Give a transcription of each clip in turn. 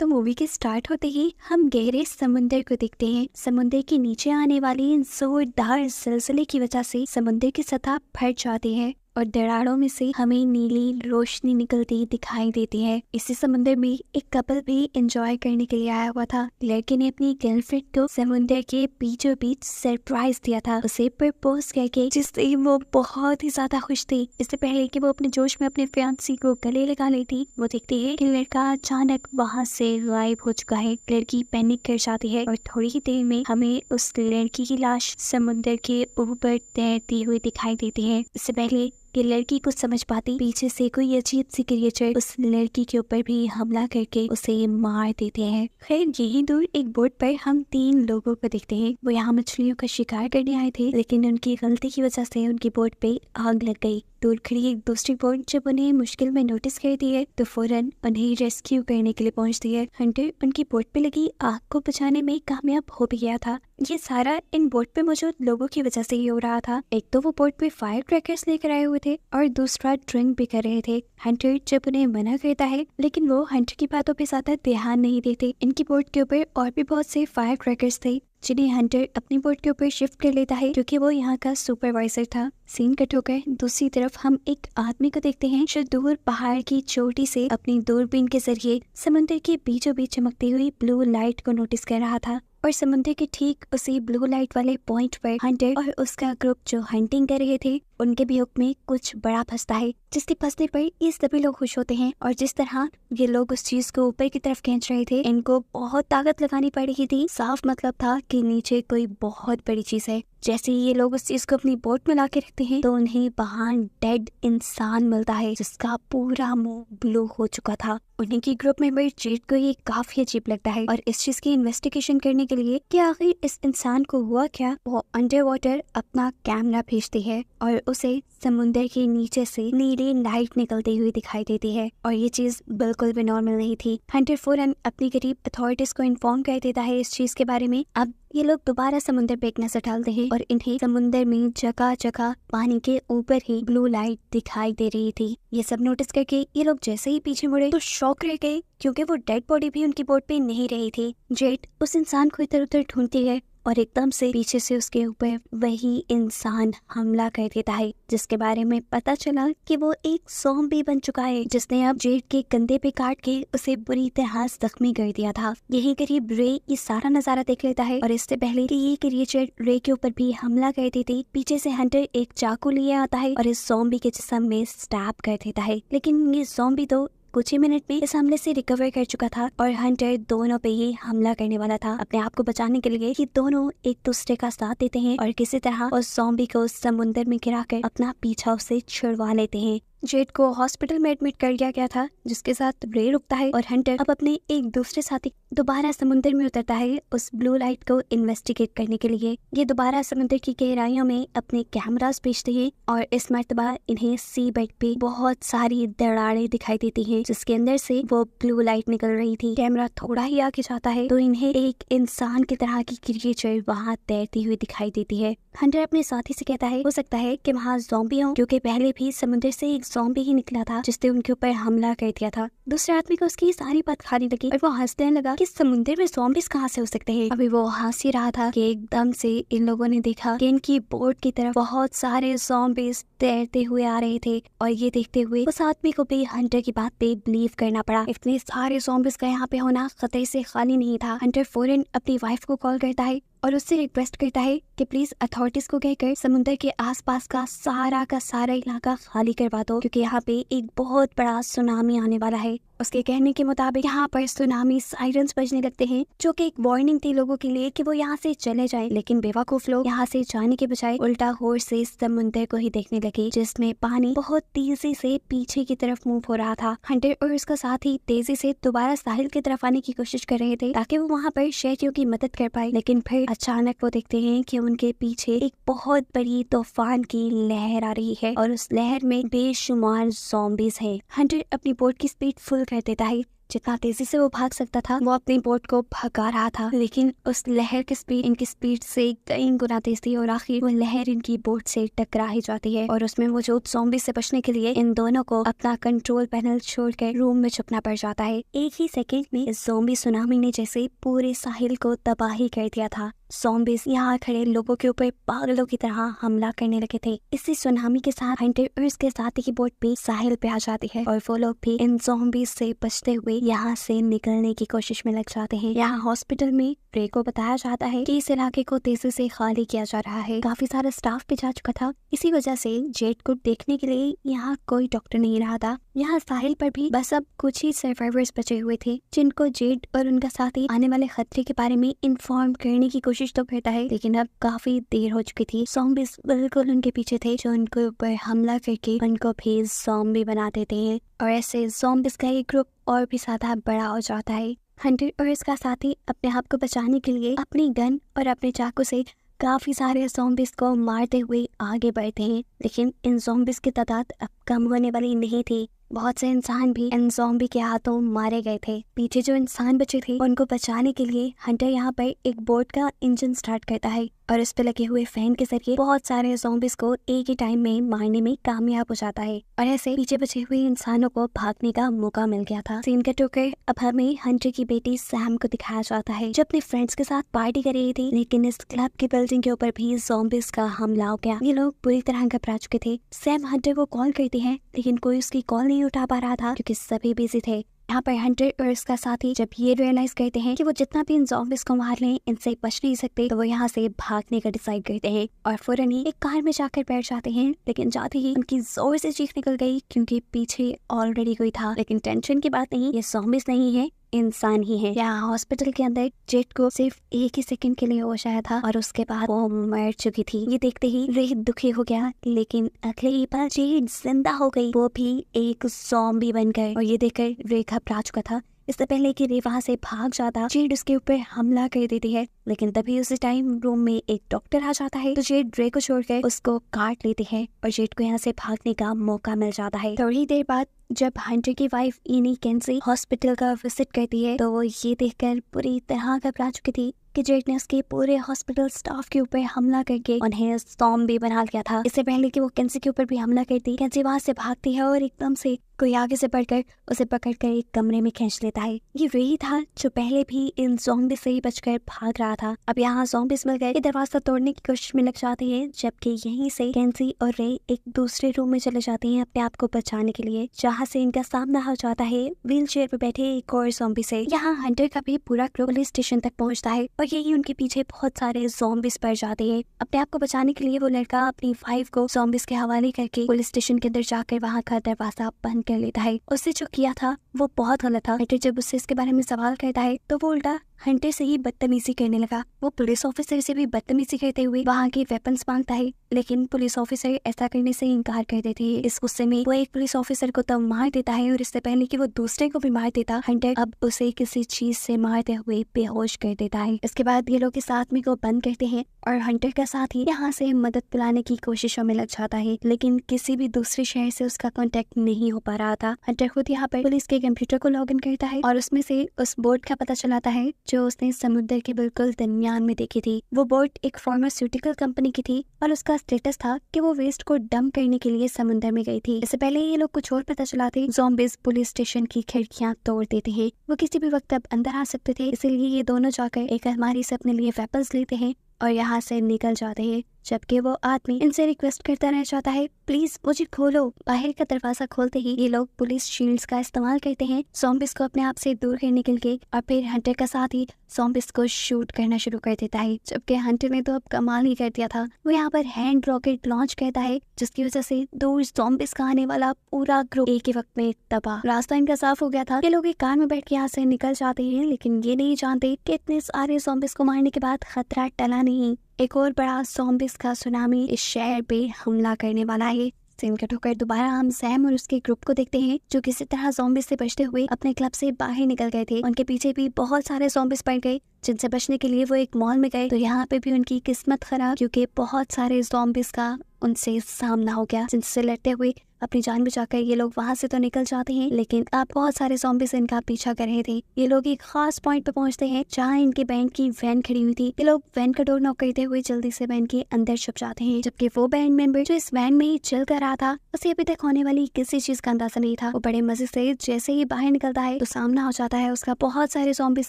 तो मूवी के स्टार्ट होते ही हम गहरे समुंदर को देखते हैं। समुंदर के नीचे आने वाली जोरदार सिलसिले की वजह से समुंदर की सतह फट जाती है और दरारों में से हमें नीली रोशनी निकलती दिखाई देती है। इसी समुंदर में एक कपल भी एंजॉय करने के लिए आया हुआ था। लड़के ने अपनी गर्लफ्रेंड को समुंदर के बीचों बीच सरप्राइज दिया था, उसे प्रपोज करके, जिससे वो बहुत ही ज्यादा खुश थी। इससे पहले कि वो अपने जोश में अपने फियांसी को गले लगा लेती, वो देखती है कि लड़का अचानक वहाँ से गायब हो चुका है। लड़की पैनिक कर जाती है और थोड़ी ही देर में हमें उस लड़की की लाश समुंदर के ऊपर तैरती हुई दिखाई देती है। इससे पहले कि लड़की कुछ समझ पाती, पीछे से कोई अजीब सी क्रिएचर उस लड़की के ऊपर भी हमला करके उसे मार देते हैं। खैर, यही दूर एक बोट पर हम 3 लोगों को देखते हैं। वो यहाँ मछलियों का शिकार करने आए थे, लेकिन उनकी गलती की वजह से उनकी बोट पे आग लग गई। दूर खड़ी एक दूसरी बोट जब उन्हें मुश्किल में नोटिस करती है तो फौरन उन्हें रेस्क्यू करने के लिए पहुंचती है। हंटर उनकी बोट पे लगी आग को बुझाने में कामयाब हो भी गया था। ये सारा इन बोट पे मौजूद लोगों की वजह से ही हो रहा था। एक तो वो बोट पे फायर क्रैकर्स लेकर आए हुए थे और दूसरा ड्रिंक भी कर रहे थे। हंटर जब उन्हें मना करता है, लेकिन वो हंटर की बातों पे ज्यादा ध्यान नहीं देते। इनकी बोट के ऊपर और भी बहुत से फायर क्रैकर्स थे, जिन्हें हंटर अपनी बोट के ऊपर शिफ्ट कर लेता है, क्योंकि वो यहाँ का सुपरवाइजर था। सीन कट होकर दूसरी तरफ हम एक आदमी को देखते हैं जो दूर पहाड़ की चोटी से अपनी दूरबीन के जरिए समुद्र के बीचों बीच चमकती हुई ब्लू लाइट को नोटिस कर रहा था। और समुद्र के ठीक उसी ब्लू लाइट वाले पॉइंट पर हंटर और उसका ग्रुप जो हंटिंग कर रहे थे, उनके भी हुक में कुछ बड़ा फंसता है, जिसके फंसने पर ये सभी लोग खुश होते हैं। और जिस तरह ये लोग उस चीज को ऊपर की तरफ खींच रहे थे, इनको बहुत ताकत लगानी पड़ रही थी। साफ मतलब था कि नीचे कोई बहुत बड़ी चीज है। जैसे ही ये लोग उस चीज को अपनी बोट में ला के रखते हैं तो उन्हें वहाँ डेड इंसान मिलता है, जिसका पूरा मुंह ब्लू हो चुका था। उन्हीं की ग्रुप मेंबर जेड को ये काफी अजीब लगता है और इस चीज की इन्वेस्टिगेशन करने के लिए कि आखिर इस इंसान को हुआ क्या, वो अंडर वाटर अपना कैमरा भेजती है और उसे समुंदर के नीचे से नीली लाइट निकलती हुई दिखाई देती है। और ये चीज बिल्कुल भी नॉर्मल नहीं थी। हंटर फौरन अपनी करीब अथॉरिटीज को इन्फॉर्म कर देता है इस चीज के बारे में। अब ये लोग दोबारा समुंदर पे एक नजर डालते हैं और इन्हें समुंदर में जगह जगह पानी के ऊपर ही ब्लू लाइट दिखाई दे रही थी। ये सब नोटिस करके ये लोग जैसे ही पीछे मुड़े तो शॉक रह गए, क्योंकि वो डेड बॉडी भी उनकी बोट पे नहीं रही थी। जेट उस इंसान को इधर उधर ढूंढती है और एकदम से पीछे से उसके ऊपर वही इंसान हमला कर देता है, जिसके बारे में पता चला कि वो एक ज़ॉम्बी बन चुका है, जिसने अब जेड के कंधे पे काट के उसे बुरी तरह जख्मी कर दिया था। यही करीब रे ये सारा नजारा देख लेता है और इससे पहले कि ये क्रिएचर रे के ऊपर भी हमला कर देती, पीछे से हंटर एक चाकू लिए आता है और इस ज़ॉम्बी के जिस्म में स्टैब कर देता है। लेकिन ये ज़ॉम्बी तो कुछ ही मिनट में इस हमले से रिकवर कर चुका था और हंटर दोनों पे ही हमला करने वाला था। अपने आप को बचाने के लिए ये दोनों एक दूसरे का साथ देते हैं और किसी तरह उस ज़ॉम्बी को समुंदर में गिराकर अपना पीछा उसे छुड़वा लेते हैं। जेड को हॉस्पिटल में एडमिट कर दिया गया था, जिसके साथ रे रुकता है और हंटर अब अपने एक दूसरे साथी दोबारा समुंदर में उतरता है उस ब्लू लाइट को इन्वेस्टिगेट करने के लिए। ये दोबारा समुद्र की गहराइयों में अपने कैमरास भेजते हैं और इस मर्तबा इन्हें सी बेड पे बहुत सारी दरारें दिखाई देती हैं, जिसके अंदर से वो ब्लू लाइट निकल रही थी। कैमरा थोड़ा ही आगे जाता है तो इन्हें एक इंसान की तरह की क्रिएचर वहाँ तैरती हुई दिखाई देती है। हंटर अपने साथी से कहता है हो सकता है कि वहाँ ज़ॉम्बी हो, क्योंकि पहले भी समुद्र से एक ज़ॉम्बी ही निकला था जिसने उनके ऊपर हमला कर दिया था। दूसरे आदमी को उसकी सारी बात खाने लगी और वो हंसने लगा कि समुद्र में ज़ॉम्बीज़ कहाँ से हो सकते हैं। अभी वो हंस ही रहा था कि एकदम से इन लोगों ने देखा कि इनकी बोट की तरफ बहुत सारे ज़ॉम्बीज़ तैरते हुए आ रहे थे और ये देखते हुए उस आदमी को भी हंटर की बात पे बिलीव करना पड़ा। इतने सारे ज़ॉम्बीज़ का यहाँ पे होना खतरे से खाली नहीं था। हंटर फौरन अपनी वाइफ को कॉल करता है और उससे रिक्वेस्ट करता है कि प्लीज अथॉरिटीज को कहकर समुद्र के आसपास का सारा इलाका खाली करवा दो, क्योंकि यहाँ पे एक बहुत बड़ा सुनामी आने वाला है। उसके कहने के मुताबिक यहाँ पर सुनामी साइरन्स बजने लगते हैं, जो कि एक वार्निंग थी लोगों के लिए कि वो यहाँ से चले जाएं। लेकिन बेवकूफ लोग यहाँ से जाने के बजाय उल्टा होड़ से समुद्र को ही देखने लगे, जिसमें पानी बहुत तेजी से पीछे की तरफ मूव हो रहा था। हंटर और उसका साथी तेजी से दोबारा साहिल की तरफ आने की कोशिश कर रहे थे ताकि वो वहाँ पर शहरियों की मदद कर पाए, लेकिन फिर अचानक वो देखते हैं कि उनके पीछे एक बहुत बड़ी तूफान की लहर आ रही है और उस लहर में बेशुमार ज़ॉम्बीज़ हैं। हंटर अपनी बोट की स्पीड फुल कर देता है जितना तेजी से वो भाग सकता था वो अपनी बोट को भगा रहा था, लेकिन उस लहर की स्पीड इनकी स्पीड से कई गुना तेज थी और आखिर वो लहर इनकी बोट से टकरा ही जाती है और उसमें मौजूद ज़ॉम्बी से बचने के लिए इन दोनों को अपना कंट्रोल पैनल छोड़कर रूम में छुपना पड़ जाता है। एक ही सेकंड में इस ज़ॉम्बी सुनामी ने जैसे पूरे साहिल को तबाही कर दिया था। ज़ॉम्बीज यहाँ खड़े लोगों के ऊपर पागलों की तरह हमला करने लगे थे। इसी सुनामी के साथ हंटर और उसके साथी की बोट भी साहिल पे आ जाती है और वो लोग भी इन ज़ॉम्बीज से बचते हुए यहाँ से निकलने की कोशिश में लग जाते हैं। यहाँ हॉस्पिटल में रे को बताया जाता है कि इस इलाके को तेजी से खाली किया जा रहा है। काफी सारा स्टाफ भी जा चुका था। इसी वजह से जेड को देखने के लिए यहाँ कोई डॉक्टर नहीं रहा था। यहाँ साहिल पर भी बस अब कुछ ही सर्वाइवर्स बचे हुए थे जिनको जेड और उनका साथी आने वाले खतरे के बारे में इन्फॉर्म करने की कोशिश तो करता है, लेकिन अब काफी देर हो चुकी थी। ज़ॉम्बीज बिल्कुल उनके पीछे थे जो उनके ऊपर हमला करके उनको भी ज़ॉम्बी बना देते हैं और ऐसे ज़ॉम्बीज का एक ग्रुप और भी ज्यादा बड़ा हो जाता है। हंटर और इसका साथी अपने आप को बचाने के लिए अपनी गन और अपने चाकू से काफी सारे ज़ॉम्बीज को मारते हुए आगे बढ़ते हैं, लेकिन इन ज़ॉम्बीज की तादाद अब कम होने वाली नहीं थी। बहुत से इंसान भी इन ज़ॉम्बी के हाथों मारे गए थे। पीछे जो इंसान बचे थे उनको बचाने के लिए हंटर यहाँ पर एक बोट का इंजन स्टार्ट करता है और इस पे लगे हुए फैन के जरिए बहुत सारे ज़ॉम्बीज को एक ही टाइम में मारने में कामयाब हो जाता है और ऐसे पीछे बचे हुए इंसानों को भागने का मौका मिल गया था। सीन कट होकर अब हमें हंटर की बेटी सैम को दिखाया जाता है जो अपने फ्रेंड्स के साथ पार्टी कर रही थी, लेकिन इस क्लब की बिल्डिंग के ऊपर भी ज़ॉम्बीज का हमला हो गया। ये लोग पूरी तरह घबरा चुके थे। सैम हंटर को कॉल करती है लेकिन कोई उसकी कॉल नहीं उठा पा रहा था क्योंकि सभी बिजी थे। यहाँ पर हंटर और उसका साथी जब ये रियलाइज करते हैं कि वो जितना भी इन ज़ॉम्बीज को मार लें इनसे बच नहीं सकते, तो वो यहाँ से भागने का डिसाइड करते हैं और फौरन ही एक कार में जाकर बैठ जाते हैं। लेकिन जाते ही उनकी जोर से चीख निकल गई क्योंकि पीछे ऑलरेडी कोई था। लेकिन टेंशन की बात नहीं, ये ज़ॉम्बीज नहीं है, इंसान ही है। यहाँ हॉस्पिटल के अंदर जेड को सिर्फ एक ही सेकंड के लिए होश आया था और उसके बाद वो मर चुकी थी। ये देखते ही रे दुखी हो गया, लेकिन अगले ही पल जेड जिंदा हो गई, वो भी एक ज़ॉम्बी बनकर। और ये देखकर रे घबरा चुका था। इससे पहले कि रे वहाँ से भाग जाता, जेड उसके ऊपर हमला कर देती है, लेकिन तभी उसी टाइम रूम में एक डॉक्टर आ जाता है तो जेड रे को छोड़कर उसको काट लेती है और जेड को यहाँ से भागने का मौका मिल जाता है। थोड़ी देर बाद जब हंटर की वाइफ इनी केंसी हॉस्पिटल का विजिट करती है तो वो ये देखकर पूरी तरह घबरा चुकी थी कि जेड ने उसके पूरे हॉस्पिटल स्टाफ के ऊपर हमला करके उन्हें ज़ॉम्बी बना लिया था। इससे पहले कि वो केंसी के ऊपर भी हमला करती, केंसी वहां से भागती है और एकदम से कोई आगे से बढ़कर उसे पकड़कर एक कमरे में खींच लेता है। ये वही था जो पहले भी इन ज़ॉम्बी से ही बचकर भाग रहा था। अब यहाँ ज़ॉम्बीज मिल गए, दरवाजा तोड़ने की कोशिश में लग जाते हैं, जबकि यहीं से केंसी और रे एक दूसरे रूम में चले जाते हैं अपने आप को बचाने के लिए, जहाँ से इनका सामना हो जाता है व्हील चेयर पे बैठे एक और ज़ॉम्बी से। यहाँ हंटर का भी पूरा ग्रुप पुलिस स्टेशन तक पहुँचता है और यही उनके पीछे बहुत सारे ज़ॉम्बीज पड़ जाते हैं। अपने आप को बचाने के लिए वो लड़का अपनी वाइफ को ज़ॉम्बीज के हवाले करके पुलिस स्टेशन के अंदर जाकर वहाँ का दरवाजा बंद कर लेता है। उससे जो किया था वो बहुत गलत था। हंटर जब उससे इसके बारे में सवाल करता है तो वो उल्टा हंटर से ही बदतमीजी करने लगा। वो पुलिस ऑफिसर से भी बदतमीजी करते हुए वहाँ के वेपन्स मांगता है, लेकिन पुलिस ऑफिसर ऐसा करने से इनकार कर देते हैं। इस गुस्से में वो एक पुलिस ऑफिसर को तब मार देता है और इससे पहले कि वो दूसरे को भी मार देता, हंटर अब उसे किसी चीज से मारते हुए बेहोश कर देता है। इसके बाद ये लोग इस आदमी को बंद करते हैं और हंटर का साथी यहाँ से मदद दिलाने की कोशिशों में लग जाता है, लेकिन किसी भी दूसरे शहर से उसका कांटेक्ट नहीं हो पा रहा था। हंटर खुद यहाँ पर पुलिस के कंप्यूटर को लॉग इन करता है और उसमें से उस बोट का पता चलाता है जो उसने समुद्र के बिल्कुल दरमियान में देखी थी। वो बोट एक फार्मास्यूटिकल कंपनी की थी और उसका स्टेटस था कि वो वेस्ट को डंप करने के लिए समुद्र में गई थी। इससे पहले ये लोग कुछ और पता चलाते, ज़ॉम्बीज पुलिस स्टेशन की खिड़कियां तोड़ देते हैं। वो किसी भी वक्त अब अंदर आ सकते थे, इसीलिए ये दोनों जाकर एक अलमारी से अपने लिए वेपन्स लेते हैं और यहाँ से निकल जाते हैं, जबकि वो आदमी इनसे रिक्वेस्ट करता रह जाता है, प्लीज मुझे खोलो। बाहर का दरवाजा खोलते ही ये लोग पुलिस शील्ड्स का इस्तेमाल करते हैं ज़ॉम्बीज को अपने आप से दूर करने के लिए और फिर हंटर का साथ ही ज़ॉम्बीज को शूट करना शुरू कर देता है। जबकि हंटर ने तो अब कमाल ही कर दिया था। वो यहाँ पर हैंड रॉकेट लॉन्च करता है जिसकी वजह से दूर ज़ॉम्बीज का आने वाला पूरा ग्रुप एक ही वक्त में तबाह। रास्ता इनका साफ हो गया था। ये लोग एक कार में बैठ के यहाँ से निकल जाते हैं, लेकिन ये नहीं जानते कि इतने सारे ज़ॉम्बीज को मारने के बाद खतरा टला नहीं। एक और बड़ा ज़ॉम्बीज का सुनामी इस शहर पे हमला करने वाला है। सीन कट होकर दोबारा हम सैम और उसके ग्रुप को देखते हैं जो किसी तरह ज़ॉम्बीज से बचते हुए अपने क्लब से बाहर निकल गए थे। उनके पीछे भी बहुत सारे ज़ॉम्बीज पड़ गए जिनसे बचने के लिए वो एक मॉल में गए, तो यहाँ पे भी उनकी किस्मत खराब, क्योंकि बहुत सारे ज़ॉम्बिस का उनसे सामना हो गया, जिनसे लड़ते हुए अपनी जान बचाकर ये लोग वहां से तो निकल जाते हैं, लेकिन अब बहुत सारे ज़ॉम्बिस इनका पीछा कर रहे थे। ये लोग एक खास पॉइंट पे पहुंचते हैं जहाँ इनके बैंड की वैन खड़ी हुई थी। ये लोग वैन का डोर नॉक करते हुए जल्दी से वैन के अंदर छुप जाते हैं, जबकि वो बैंड मेंबर जो इस वैन में ही चल कर रहा था, उसे अभी तक होने वाली किसी चीज का अंदाजा नहीं था। वो बड़े मजे से जैसे ही बाहर निकलता है तो सामना हो जाता है उसका बहुत सारे ज़ॉम्बिस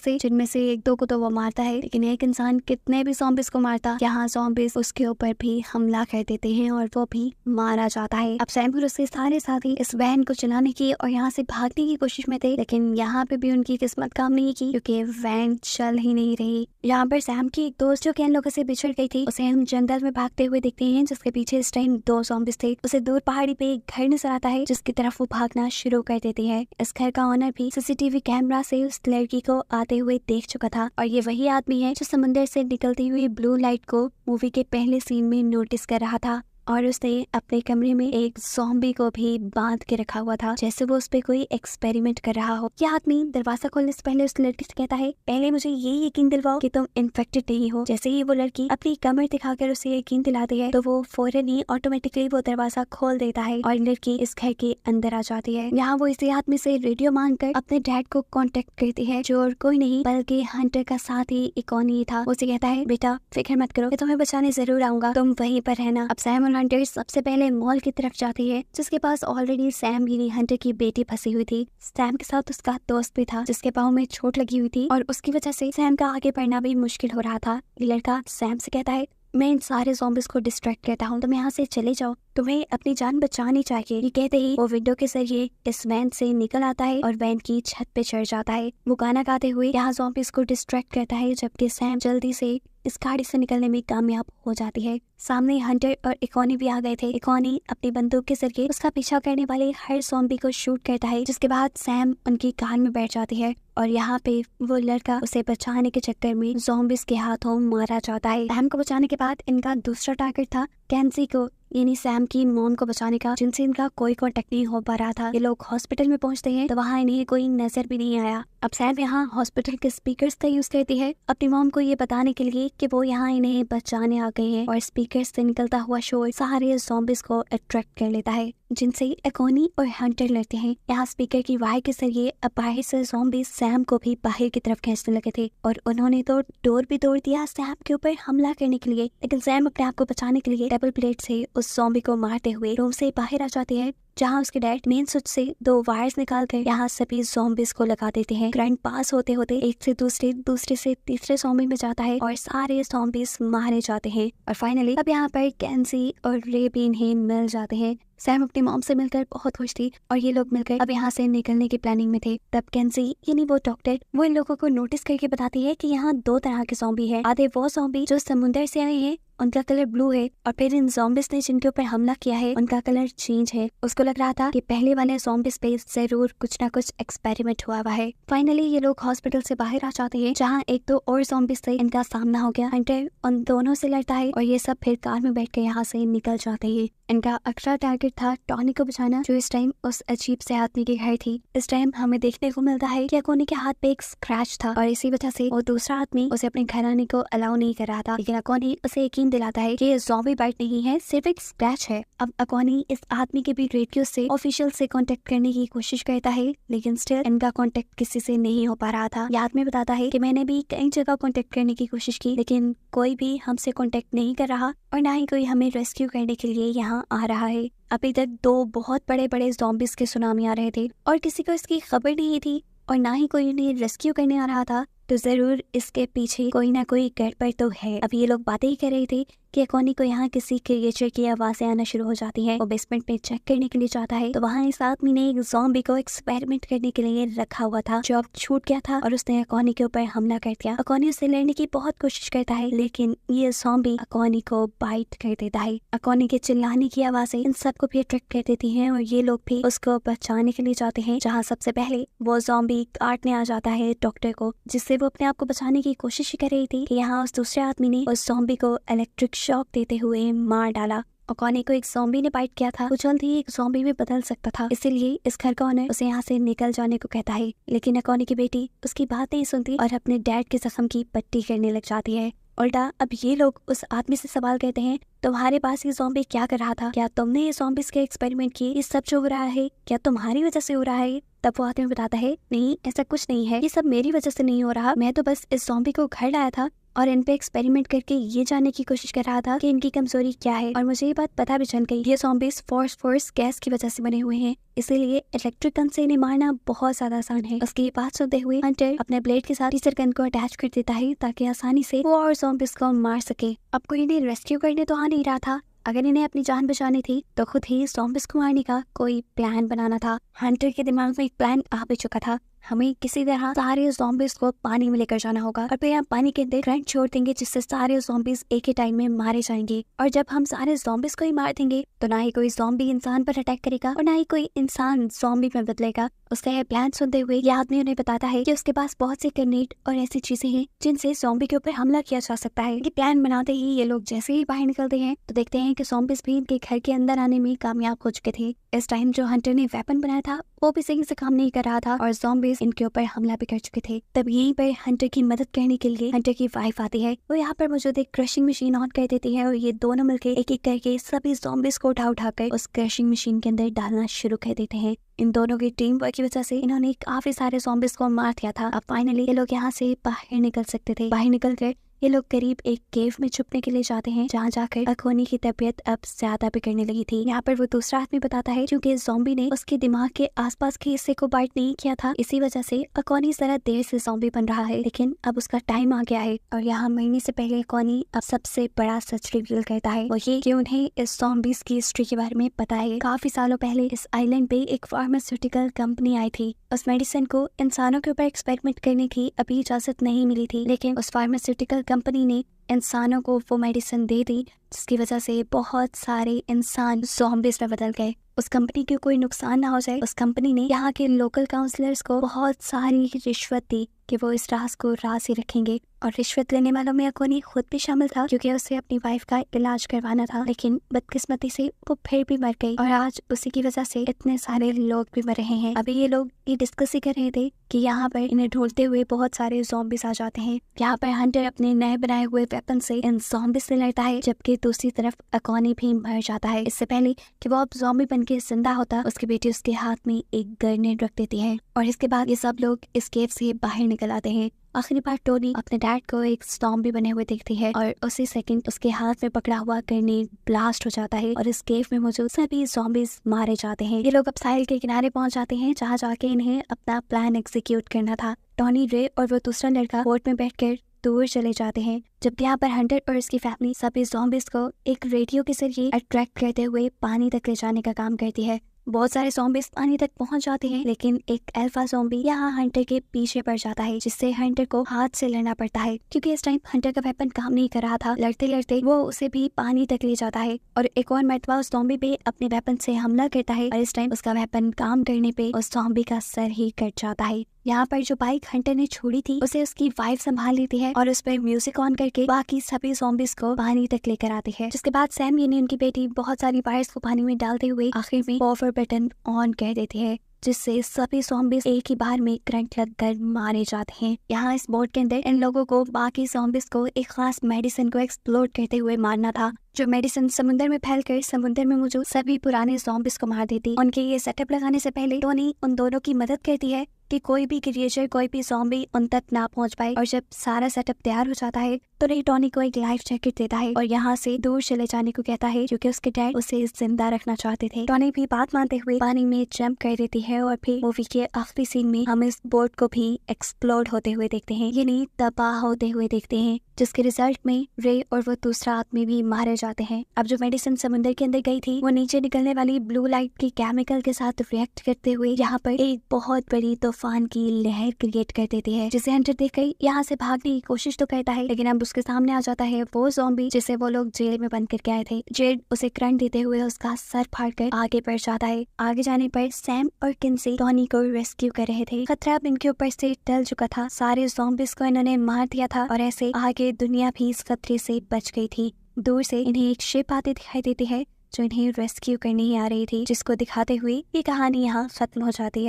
से, जिनमें से एक दो को तो वो मारता है, लेकिन एक इंसान कितने भी ज़ॉम्बिस को मारता, यहाँ ज़ॉम्बिस उसके ऊपर भी हमला कर देते हैं और वो भी मारा जाता है। अब सैम और उसके सारे साथी इस वैन को चलाने की और यहाँ से भागने की कोशिश में थे, लेकिन यहाँ पे भी उनकी किस्मत काम नहीं की, क्योंकि वैन चल ही नहीं रही। यहाँ पर सैम की एक दोस्त जो कि इन लोगों से बिछड़ गई थी, उसे हम जंगल में भागते हुए देखते हैं, जिसके पीछे इस टाइम 2 ज़ॉम्बिस थे। उसे दूर पहाड़ी पे एक घर नजर आता है, जिसकी तरफ वो भागना शुरू कर देती है। इस घर का ओनर भी सीसीटीवी कैमरा से उस लड़की को आते हुए देख चुका था, और ये वही आदमी है जो समुद्र से निकलती हुई ब्लू लाइट को मूवी के पहले सीन में नोटिस कर रहा था, और उसने अपने कमरे में एक ज़ॉम्बी को भी बांध के रखा हुआ था, जैसे वो उस पे कोई एक्सपेरिमेंट कर रहा हो। यह आदमी दरवाजा खोलने से पहले उस लड़की से कहता है, पहले मुझे ये यकीन दिलवाओ कि तुम इन्फेक्टेड नहीं हो। जैसे ही वो लड़की अपनी कमर दिखाकर उसे यकीन दिलाती है, तो वो फौरन ही ऑटोमेटिकली वो दरवाजा खोल देता है और लड़की इस घर के अंदर आ जाती है। यहाँ वो इसी आदमी से रेडियो मांगकर अपने डैड को कॉन्टेक्ट करती है, जो और कोई नहीं बल्कि हंटर का साथ ही इकोनी था। उसे कहता है, बेटा फिक्र मत करो, मैं तुम्हें बचाने जरूर आऊंगा, तुम वहीं पर रहना। अब सैम हंटर सबसे पहले मॉल की तरफ जाती है, जिसके पास ऑलरेडी सैम यानी हंटर की बेटी फंसी हुई थी। सैम के साथ उसका दोस्त भी था, जिसके पाँव में चोट लगी हुई थी, और उसकी वजह से सैम का आगे बढ़ना भी मुश्किल हो रहा था। ये लड़का सैम से कहता है, मैं इन सारे ज़ॉम्बिस को डिस्ट्रैक्ट करता हूँ, तुम यहाँ से चले जाओ, तुम्हें अपनी जान बचानी चाहिए। ये कहते ही वो विंडो के जरिए इस वैन से निकल आता है और वैन की छत पे चढ़ जाता है। वो गाना गाते हुए यहाँ ज़ॉम्बिस को डिस्ट्रैक्ट करता है, जबकि सैम जल्दी से इस गाड़ी से निकलने में कामयाब हो जाती है। सामने हंटर और इकोनी भी आ गए थे। इकोनी अपनी बंदूक के जरिए उसका पीछा करने वाले हर ज़ॉम्बी को शूट करता है, जिसके बाद सैम उनकी कार में बैठ जाती है, और यहाँ पे वो लड़का उसे बचाने के चक्कर में ज़ॉम्बिस के हाथों मारा जाता है। सैम को बचाने के बाद इनका दूसरा टारगेट था कैंसी को, यानी सैम की मॉम को बचाने का, जिनसे इनका कोई कांटेक्ट नहीं हो पा रहा था। ये लोग हॉस्पिटल में पहुंचते हैं तो वहाँ इन्हें कोई नजर भी नहीं आया। अब सैम यहाँ हॉस्पिटल के स्पीकर्स का यूज करती है अपनी मॉम को ये बताने के लिए कि वो यहाँ इन्हें बचाने आ गए हैं, और स्पीकर्स से निकलता हुआ शोर सारे ज़ॉम्बिस को अट्रैक्ट कर लेता है, जिनसे इकोनी और हंटर लड़ते हैं। यहाँ स्पीकर की वायर के जरिए अब बाहर से ज़ॉम्बिस सैम को भी बाहर की तरफ खींचने लगे थे, और उन्होंने तो डोर भी तोड़ दिया सैम के ऊपर हमला करने के लिए, लेकिन सैम अपने आप को बचाने के लिए डबल ब्लेड से उस ज़ॉम्बी को मारते हुए रूम से बाहर आ जाते हैं, जहाँ उसके डैड मेन स्विच से 2 वायर्स निकाल कर यहाँ सभी ज़ॉम्बिस को लगा देते हैं। करंट पास होते होते एक से दूसरे, दूसरे से तीसरे ज़ॉम्बी में जाता है और सारे ज़ॉम्बिस मारे जाते हैं, और फाइनली अब यहाँ पर कैंसी और रे भी इन्हें मिल जाते हैं। सैम अपनी मॉम से मिलकर बहुत खुश थी, और ये लोग मिलकर अब यहाँ से निकलने की प्लानिंग में थे। तब कैंसी यानी वो डॉक्टर वो इन लोगों को नोटिस करके बताती है कि यहाँ 2 तरह के ज़ॉम्बी है। आधे वो ज़ॉम्बी जो समुद्र से आए हैं, उनका कलर ब्लू है, और फिर इन ज़ॉम्बिस ने जिनके ऊपर हमला किया है उनका कलर चेंज है। उसको लग रहा था कि पहले वाले ज़ॉम्बिस पे जरूर कुछ ना कुछ एक्सपेरिमेंट हुआ है। फाइनली ये लोग हॉस्पिटल से बाहर आ जाते हैं, जहाँ 1-2 और ज़ॉम्बिस से इनका सामना हो गया। हंटर उन दोनों से लड़ता है, और ये सब फिर कार में बैठ के यहाँ से निकल जाते हैं। इनका अगला टारगेट था टॉनी को बचाना, जो इस टाइम उस अजीब से आदमी के घर थी। इस टाइम हमें देखने को मिलता है कि अकोनी के हाथ पे एक स्क्रैच था, और इसी वजह से वो दूसरा आदमी उसे अपने घर आने को अलाउ नहीं कर रहा था, लेकिन अकोनी उसे यकीन दिलाता है कि ये ज़ॉम्बी बाइट नहीं है, सिर्फ एक स्क्रैच है। अब अकोनी इस आदमी के भी रेडियो से ऑफिशियल से कांटेक्ट करने की कोशिश करता है, लेकिन स्टिल इनका कांटेक्ट किसी से नहीं हो पा रहा था। ये आदमी बताता है कि मैंने भी कई जगह कांटेक्ट करने की कोशिश की, लेकिन कोई भी हमसे कांटेक्ट नहीं कर रहा, और ना ही कोई हमें रेस्क्यू करने के लिए यहाँ आ रहा है। अभी तक 2 बहुत बड़े बड़े ज़ॉम्बिस के सुनामी आ रहे थे, और किसी को इसकी खबर नहीं थी, और ना ही कोई उन्हें रेस्क्यू करने आ रहा था, तो जरूर इसके पीछे कोई ना कोई गड़बड़ तो है। अब ये लोग बातें ही कर रहे थे कि अकोनी को यहाँ किसी क्रिएचर की आवाजें आना शुरू हो जाती है। वो बेसमेंट में चेक करने के लिए जाता है, तो वहाँ इस आदमी ने एक ज़ॉम्बी को एक्सपेरिमेंट करने के लिए रखा हुआ था, जो अब छूट गया था, और उसने अकोनी के ऊपर हमला कर दिया। अकोनी उससे लड़ने की बहुत कोशिश करता है, लेकिन ये ज़ॉम्बी अकोनी को बाइट कर देता है। अकोनी के चिल्लाने की आवाजें इन सबको भी अट्रैक्ट कर देती हैं, और ये लोग भी उसको बचाने के लिए जाते हैं, जहाँ सबसे पहले वो ज़ॉम्बी काटने आ जाता है डॉक्टर को, जिससे वो अपने आप को बचाने की कोशिश कर रही थी कि यहाँ उस दूसरे आदमी ने उस ज़ॉम्बी को इलेक्ट्रिक शॉक देते हुए मार डाला। अकॉनी को एक ज़ॉम्बी ने बाइट किया था, वो जल्द ही एक ज़ॉम्बी में बदल सकता था, इसीलिए इस घर का ओनर उसे यहाँ से निकल जाने को कहता है। लेकिन अकॉनी की बेटी उसकी बात नहीं सुनती और अपने डैड के जख्म की पट्टी करने लग जाती है। उल्टा अब ये लोग उस आदमी से सवाल करते हैं, तुम्हारे पास ये ज़ॉम्बी क्या कर रहा था? क्या तुमने ये ज़ॉम्बीज़ के एक्सपेरिमेंट किए? ये सब जो हो रहा है क्या तुम्हारी वजह से हो रहा है? तब वो आदमी बताता है, नहीं ऐसा कुछ नहीं है, ये सब मेरी वजह से नहीं हो रहा, मैं तो बस इस ज़ॉम्बी को घर लाया था और इन पे एक्सपेरिमेंट करके ये जानने की कोशिश कर रहा था कि इनकी कमजोरी क्या है। और मुझे ये बात पता भी चल गई, ये ज़ॉम्बीज़ फोर्स गैस की वजह से बने हुए हैं, इसीलिए इलेक्ट्रिक गन से इन्हें मारना बहुत ज्यादा आसान है। उसकी ये बात सुनते हुए हंटर अपने ब्लेड के साथ टीजर गन को अटैच कर देता है ताकि आसानी से वो और ज़ॉम्बीज़ को मार सके। अब कोई इन्हें रेस्क्यू करने तो आ नहीं रहा था, अगर इन्हें अपनी जान बचानी थी तो खुद ही ज़ॉम्बीज़ को मारने का कोई प्लान बनाना था। हंटर के दिमाग में एक प्लान आ भी चुका था, हमें किसी तरह सारे ज़ॉम्बीज़ को पानी में लेकर जाना होगा और फिर हम पानी के अंदर करंट छोड़ देंगे जिससे सारे ज़ॉम्बीज़ एक ही टाइम में मारे जाएंगे। और जब हम सारे ज़ॉम्बीज़ को ही मार देंगे तो ना ही कोई ज़ॉम्बी इंसान पर अटैक करेगा और ना ही कोई इंसान ज़ॉम्बी में बदलेगा। उसका यह प्लान सुनते हुए यह आदमी उन्हें बताता है कि उसके पास बहुत से ग्रेनेड और ऐसी चीजें हैं जिनसे ज़ॉम्बी के ऊपर हमला किया जा सकता है। ये प्लान बनाते ही ये लोग जैसे ही बाहर निकलते हैं तो देखते हैं कि ज़ॉम्बीज़ भी इनके घर के अंदर आने में कामयाब हो चुके थे। इस टाइम जो हंटर ने वेपन बनाया था वो भी सही से काम नहीं कर रहा था और ज़ॉम्बीज़ इनके ऊपर हमला भी कर चुके थे। तब यहीं पर हंटर की मदद करने के लिए हंटर की वाइफ आती है। वो यहाँ पर मौजूद एक क्रशिंग मशीन ऑन कर देती है और ये दोनों मिलकर एक एक करके सभी ज़ॉम्बीज़ को उठा कर उस क्रशिंग मशीन के अंदर डालना शुरू कर देते हैं। इन दोनों की टीम वर्क की वजह से इन्होंने काफी सारे ज़ॉम्बीज़ को मार दिया था। अब फाइनली ये लोग यहाँ से बाहर निकल सकते थे। बाहर निकल कर ये लोग करीब एक केव में छुपने के लिए जाते हैं जहाँ जाकर अकोनी की तबीयत अब ज्यादा बिगड़ने लगी थी। यहाँ पर वो दूसरा आदमी बताता है क्योंकि ज़ॉम्बी ने उसके दिमाग के आसपास के हिस्से को बाइट नहीं किया था, इसी वजह से अकोनी जरा देर से ज़ॉम्बी बन रहा है, लेकिन अब उसका टाइम आ गया है। और यहाँ मरने से पहले अकोनी अब सबसे बड़ा सच रिवील करता है, वो ये कि उन्हें इस ज़ॉम्बीज़ की हिस्ट्री के बारे में पता है। काफी सालों पहले इस आइलैंड पे एक फार्मास्यूटिकल कंपनी आई थी। उस मेडिसिन को इंसानों के ऊपर एक्सपेरिमेंट करने की अभी इजाजत नहीं मिली थी, लेकिन उस फार्मास्यूटिकल कंपनी ने इंसानों को वो मेडिसिन दे दी जिसकी वजह से बहुत सारे इंसान ज़ॉम्बीज़ में बदल गए। उस कंपनी को कोई नुकसान ना हो जाए, उस कंपनी ने यहाँ के लोकल काउंसलर्स को बहुत सारी रिश्वत दी कि वो इस राज को राज ही रखेंगे। और रिश्वत लेने वालों में अकोनी खुद भी शामिल था क्योंकि उसे अपनी वाइफ का इलाज करवाना था, लेकिन बदकिस्मती से वो फिर भी मर गई और आज उसी की वजह से इतने सारे लोग भी मर रहे हैं। अभी ये लोग ये डिस्कस ही कर रहे थे कि यहाँ पर इन्हें ढूंढते हुए बहुत सारे ज़ॉम्बीज़ आ जाते हैं। यहाँ पर हंटर अपने नए बनाए हुए वेपन से इन ज़ॉम्बीज़ से लड़ता है, जबकि दूसरी तरफ अकोनी भी मर जाता है। इससे पहले कि वो अब ज़ॉम्बी बन के जिंदा होता, उसकी बेटी उसके हाथ में एक ग्रेनेड रख देती है और इसके बाद ये सब लोग इस केव से बाहर निकल आते हैं। आखिरी बार टोनी अपने डैड को एक ज़ॉम्बी बने हुए देखती है और उसी सेकंड उसके हाथ में पकड़ा हुआ ग्रेनेड ब्लास्ट हो जाता है और इस केव में मौजूद सभी ज़ॉम्बीज़ मारे जाते हैं। ये लोग अब साहिल के किनारे पहुंच जाते हैं जहां जाके इन्हें अपना प्लान एग्जीक्यूट करना था। टोनी, रे और वो दूसरा लड़का बोट में बैठकर दूर चले जाते हैं, जब यहाँ पर हंटर और उसकी फैमिली सभी ज़ॉम्बीज़ को एक रेडियो के जरिए अट्रैक्ट करते हुए पानी तक ले जाने का काम करती है। बहुत सारे ज़ॉम्बीज़ पानी तक पहुंच जाते हैं, लेकिन एक अल्फा ज़ॉम्बी यहाँ हंटर के पीछे पड़ जाता है, जिससे हंटर को हाथ से लड़ना पड़ता है क्योंकि इस टाइम हंटर का वेपन काम नहीं कर रहा था। लड़ते लड़ते वो उसे भी पानी तक ले जाता है और एक और मर्तबा उस ज़ॉम्बी पे अपने वेपन से हमला करता है और इस टाइम उसका वेपन काम करने पे उस ज़ॉम्बी का सर ही कट जाता है। यहाँ पर जो बाइक हंटर ने छोड़ी थी उसे उसकी वाइफ संभाल लेती है और उस पर म्यूजिक ऑन करके बाकी सभी ज़ॉम्बीज़ को पानी तक लेकर आती है, जिसके बाद सैम यानी उनकी बेटी बहुत सारी वायर्स को पानी में डालते हुए आखिर में पावर बटन ऑन कर देती है, जिससे सभी ज़ॉम्बीज़ एक ही बार में करंट लगकर मारे जाते हैं। यहाँ इस बोट के अंदर इन लोगों को बाकी ज़ॉम्बीज़ को एक खास मेडिसिन को एक्सप्लोर करते हुए मारना था, जो मेडिसिन समुद्र में फैलकर समुद्र में मौजूद सभी पुराने ज़ॉम्बीज़ को मार देती। उनके ये सेटअप लगाने से पहले टोनी उन दोनों की मदद करती है कि कोई भी क्रिएचर, कोई भी ज़ॉम्बी उन तक ना पहुंच पाए। और जब सारा सेटअप तैयार हो जाता है तो रे टोनी को एक लाइफ जैकेट देता है और यहाँ से दूर चले जाने को कहता है क्योंकि उसके डैड उसे जिंदा रखना चाहते थे। टोनी भी बात मानते हुए पानी में जंप कर देती है और फिर मूवी के आखिरी सीन में हम इस बोट को भी एक्सप्लोड होते हुए देखते हैं, यानी तबाह होते हुए देखते हैं, जिसके रिजल्ट में रे और वो दूसरा आदमी भी मारे जाते हैं। अब जो मेडिसिन समुद्र के अंदर गई थी वो नीचे निकलने वाली ब्लू लाइट की केमिकल के साथ रिएक्ट करते हुए यहाँ पर एक बहुत बड़ी तूफान की लहर क्रिएट कर देती है, जिसे हंटर देखकर यहाँ से भागने की कोशिश तो करता है, लेकिन अब उसके सामने आ जाता है वो ज़ॉम्बी जिसे वो लोग जेल में बंद करके आए थे। जेड उसे करंट देते हुए उसका सर फाड़कर आगे बढ़ जाता है। आगे जाने पर सैम और किन्सी टोनी को रेस्क्यू कर रहे थे। खतरा अब इनके ऊपर से टल चुका था, सारे ज़ॉम्बीज़ को इन्होंने मार दिया था और ऐसे आगे दुनिया भी इस खतरे से बच गई थी। दूर से इन्हें एक शिप आती दिखाई देती है जो इन्हें रेस्क्यू करने ही आ रही थी, जिसको दिखाते हुए ये कहानी यहाँ खत्म हो जाती है।